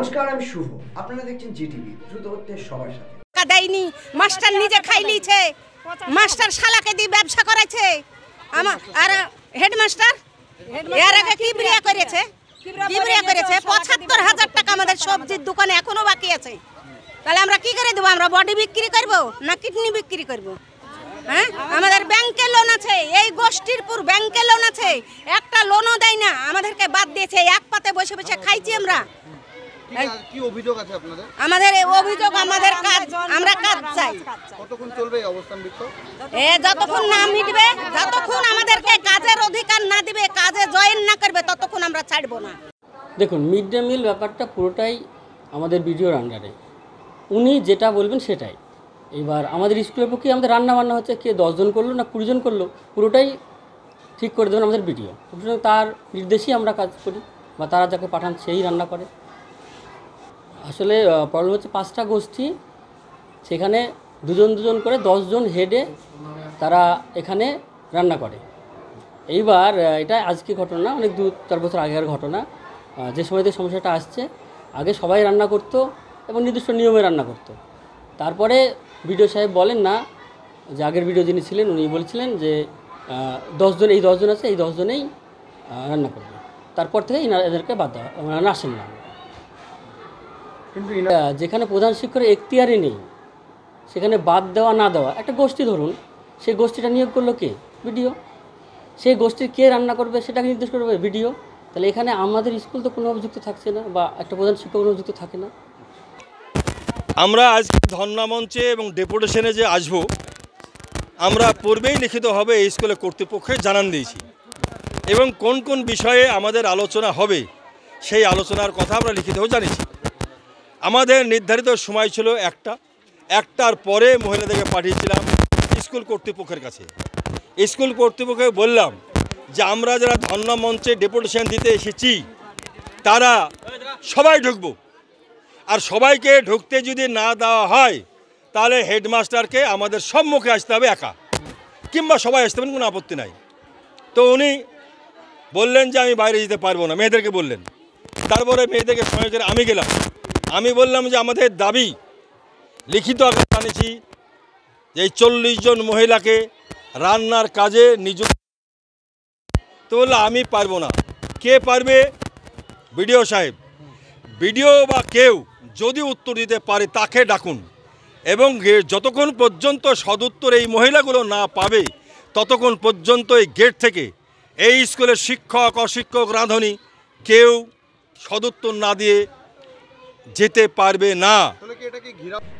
নমস্কার, আমি শুভ। আপনারা দেখছেন জিটিভি, দ্রুত হচ্ছে সবার সাথে। দেয়নি, মাস্টার নিজে খাই লিছে, মাস্টার শালাকে দিয়ে ব্যবসা করেছে। আর হেডমাস্টার এর আগে কি বিক্রিয়া করেছে, ৭৫,০০০ টাকা আমাদের সবজির দোকানে এখনো বাকি আছে। তাহলে আমরা কি করে দেবো? আমরা বডি বিক্রি করব না কিডনি বিক্রি করব? হ্যাঁ, আমাদের ব্যাংকে লোন আছে, এই গোষ্ঠীরপুর ব্যাংকে লোন আছে, একটা লোনও দেয় না, আমাদেরকে বাদ দিয়েছে। এক পাতে বসে বসে খাইছি আমরা। কি অভিযোগ আছে আপনাদের? আমাদের অভিযোগ, আমাদের কাজ, আমরা কাজ চাই। কতক্ষণ চলবে এই অবস্থান বিক্ষোভ? যতক্ষণ না মিটবে, যতক্ষণ আমাদেরকে কাজের অধিকার না দিবে, কাজে জয়েন না করবে, ততক্ষণ আমরা ছাড়বো না। দেখুন, মিড ডে মিল ব্যাপারটা পুরোটাই আমাদের বিডিওর আন্ডারে, উনি যেটা বলবেন সেটাই। এবার আমাদের স্কুলের পক্ষে আমাদের রান্না বান্না হচ্ছে, কে 10 জন করলো না 20 জন করলো, পুরোটাই ঠিক করে দেবেন আমাদের বিডিও। সুতরাং তার নির্দেশেই আমরা কাজ করি, বা তারা যাকে পাঠান সেই রান্না করে। আসলে প্রবলেম হচ্ছে 5টা গোষ্ঠী, সেখানে 2 জন করে 10 জন হেডে তারা এখানে রান্না করে। এইবার এটা আজকে ঘটনা, অনেক 2-4 বছর আগের ঘটনা। যে সময়তে সমস্যাটা আসছে, আগে সবাই রান্না করতো এবং নির্দিষ্ট নিয়মে রান্না করতো। তারপরে বিডিও সাহেব বলেন না, যে আগের বিডিও যিনি ছিলেন উনি বলছিলেন যে 10 জন, এই 10 জন আছে, এই 10 জনেই রান্না করবে। তারপর থেকে এদেরকে বাদ দেওয়া, ওনারা আসেন না। কিন্তু যেখানে প্রধান শিক্ষকের এখতিয়ারই নেই, সেখানে বাদ দেওয়া না দেওয়া, একটা গোষ্ঠী ধরুন, সেই গোষ্ঠীটা নিয়োগ করলো কে? বিডিও। সেই গোষ্ঠীর কে রান্না করবে সেটাকে নির্দেশ করবে বিডিও। তাহলে এখানে আমাদের স্কুল তো কোনো অভিযুক্ত থাকছে না, বা একটা প্রধান শিক্ষক কোনো অভিযুক্ত থাকে না। আমরা আজকে ধর্ণা মঞ্চে এবং ডেপুটেশনে যে আসব, আমরা পূর্বেই লিখিতভাবে এই স্কুলে কর্তৃপক্ষকে জানান দিয়েছি, এবং কোন কোন বিষয়ে আমাদের আলোচনা হবে সেই আলোচনার কথা আমরা লিখিতভাবে জানিয়েছি। আমাদের নির্ধারিত সময় ছিল 1টার পরে মহিলাদেরকে পাঠিয়েছিলাম স্কুল কর্তৃপক্ষের কাছে। স্কুল কর্তৃপক্ষকে বললাম যে আমরা যারা ধর্ণা মঞ্চে ডেপুটেশন দিতে এসেছি তারা সবাই ঢুকব, আর সবাইকে ঢুকতে যদি না দেওয়া হয় তাহলে হেডমাস্টারকে আমাদের সম্মুখে আসতে হবে একা, কিংবা সবাই আসতে পারেন, কোনো আপত্তি নাই। তো উনি বললেন যে আমি বাইরে যেতে পারবো না, মেয়েদেরকে বললেন। তারপরে মেয়েদেরকে সঙ্গে করে আমি গেলাম। আমি বললাম যে আমাদের দাবি লিখিত আকারে জানিয়েছি যে এই 40 জন মহিলাকে রান্নার কাজে নিযুক্ত। তো বললো আমি পারবো না। কে পারবে? বিডিও সাহেব। বিডিও বা কেউ যদি উত্তর দিতে পারে তাকে ডাকুন, এবং যতক্ষণ পর্যন্ত সদুত্তর এই মহিলাগুলো না পাবে ততক্ষণ পর্যন্ত এই গেট থেকে এই স্কুলের শিক্ষক অশিক্ষক রাঁধুনি কেউ সদুত্তর না দিয়ে যেতে পারবে না।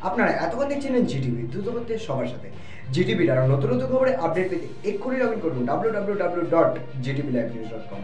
আপনারা এতক্ষণ দেখছেন জিটিভি, দ্রুত হচ্ছে সবার সাথে। জিটিভির আরও নতুন নতুন খবরে আপডেট পেতে এক্ষুনি লগ ইন করুন www.gtblivenews.com।